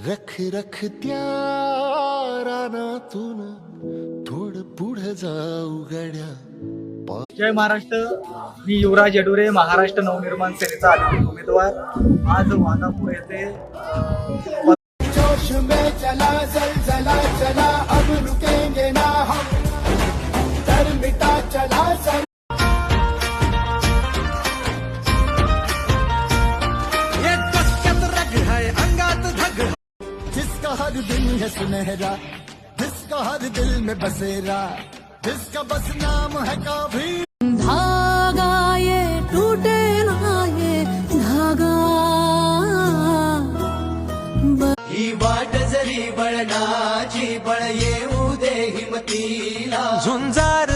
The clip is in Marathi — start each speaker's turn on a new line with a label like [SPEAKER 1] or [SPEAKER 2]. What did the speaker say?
[SPEAKER 1] रख रख त्या रानातून थोडं पुढे जाऊ गड्या.
[SPEAKER 2] जय महाराष्ट्र. मी युवराज येडुरे, महाराष्ट्र नवनिर्माण सेनेचा अधिकृत उमेदवार. आज वाघापूर येथे
[SPEAKER 1] जोश में चला जलजला चला अब रुकेंगे ना हम, डर मिटा चला चल. ये कसकत रग है अंगात धग, जिसका हर दिन है सुनहरा, जिसका हर दिल में बसेरा, जिसका बस नाम है कभी.
[SPEAKER 3] धागा ये टूटे ना ये धागा.
[SPEAKER 4] ही वाट जरी बळणाची बळ येऊ दे हिमतीला, झुंजार